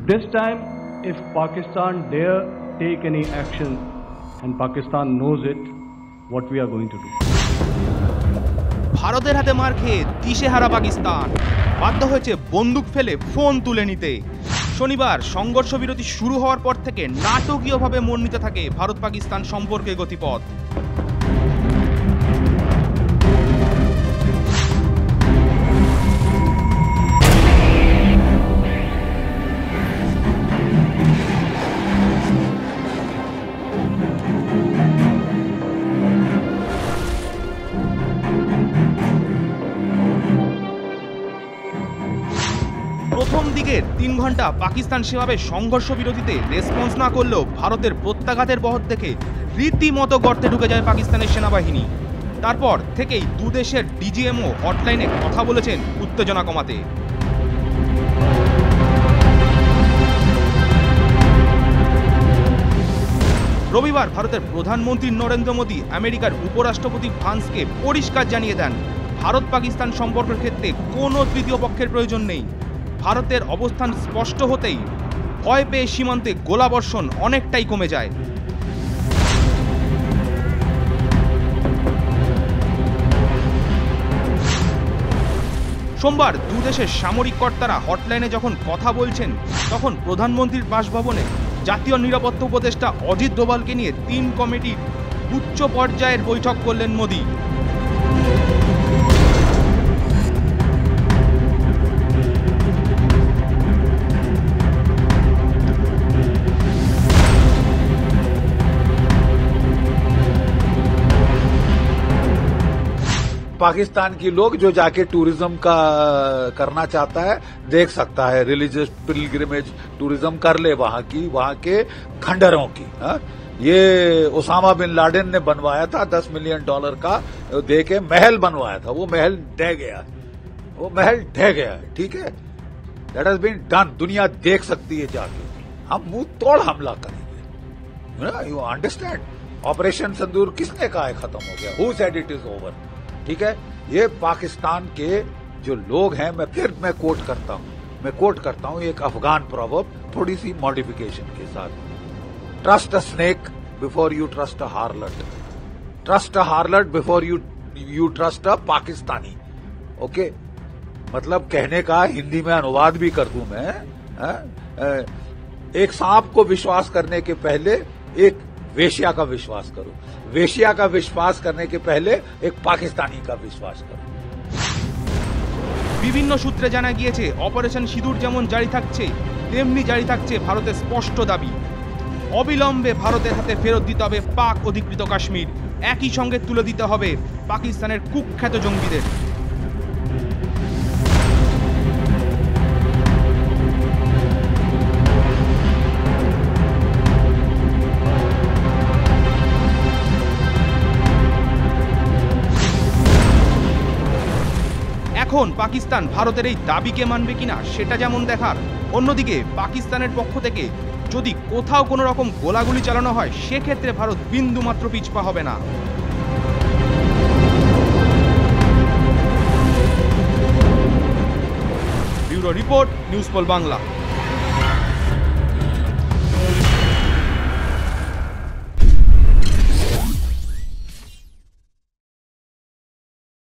This time, if Pakistan dare take any action, and Pakistan knows it, what we are going to do. ভারতের হাতে মার খেয়ে দিশেহারা পাকিস্তান বাধ্য হয়েছে বন্দুক ফেলে ফোন তুলে নিতে। শনিবার সংঘর্ষ বিরতি শুরু হওয়ার পর থেকে নাটকীয়ভাবে মোড় নিতে থাকে ভারত পাকিস্তান সম্পর্কের গতিপথ। প্রথম দিকের ৩ ঘন্টা পাকিস্তান সেভাবে সংঘর্ষ বিরতিতে রেসপন্স না করলেও ভারতের প্রত্যাঘাতের বহর দেখে রীতিমতো গর্তে ঢুকে যায় পাকিস্তানের সেনাবাহিনী। তারপর থেকেই দুদেশের ডিজিএমও হটলাইনে কথা বলেছেন উত্তেজনা কমাতে। রবিবার ভারতের প্রধানমন্ত্রী নরেন্দ্র মোদী আমেরিকার উপরাষ্ট্রপতি ভান্সকে পরিষ্কার জানিয়ে দেন, ভারত পাকিস্তান সম্পর্কের ক্ষেত্রে কোনো তৃতীয় পক্ষের প্রয়োজন নেই। ভারতের অবস্থান স্পষ্ট হতেই ভয় পেয়ে সীমান্তে গোলাবর্ষণ অনেকটাই কমে যায়। সোমবার দুদেশের সামরিক কর্তারা হটলাইনে যখন কথা বলছেন, তখন প্রধানমন্ত্রীর বাসভবনে জাতীয় নিরাপত্তা উপদেষ্টা অজিত ডোভালকে নিয়ে ৩ কমিটির উচ্চ পর্যায়ের বৈঠক করলেন মোদী। पाकिस्तान की लोग जो जाके टूरिज्म का करना चाहता है देख सकता है, रिलीजियस पिलग्रिमेज टूरिज्म कर ले वहां के खंडरों की। ये ओसामा बिन लादेन ने बनवाया था $10 मिलियन का दे के महल बनवाया था, वो महल ढह गया, ठीक है। दैट हैज बीन डन, दुनिया देख सकती है जाके। हम मुंह तोड़ हमला करेंगे, यू अंडरस्टैंड। ऑपरेशन सिंदूर किसने कहा है खत्म हो गया? Who said it is over? ठीक है, ये पाकिस्तान के जो लोग हैं, मैं कोट करता हूं एक अफगान प्रोवर्ब थोड़ी सी मॉडिफिकेशन के साथ। Trust a snake before you trust a हार्लट, trust a हार्लट before you trust a Pakistani. Okay, मतलब कहने का हिंदी में अनुवाद भी कर दूं मैं, एक सांप को विश्वास करने के पहले एक वेश्या का विश्वास करो, वेश्या का विश्वास करने के पहले एक पाकिस्तानी का विश्वास करो। বিভিন্ন সূত্রে জানা গিয়েছে, অপারেশন সিঁদুর যেমন জারি থাকছে, তেমনি জারি থাকছে ভারতের স্পষ্ট দাবি, অবিলম্বে ভারতের হাতে ফেরত দিতে হবে পাক অধিকৃত কাশ্মীর, একই সঙ্গে তুলে দিতে হবে পাকিস্তানের কুখ্যাত জঙ্গিদের। এখন পাকিস্তান ভারতের এই দাবিকে মানবে কিনা সেটা যেমন দেখার, অন্যদিকে পাকিস্তানের পক্ষ থেকে যদি কোথাও কোনো রকম গোলাগুলি চালানো হয়, সেক্ষেত্রে ভারত বিন্দুমাত্র পিছপা হবে না। Bureau report, news poll Bangla.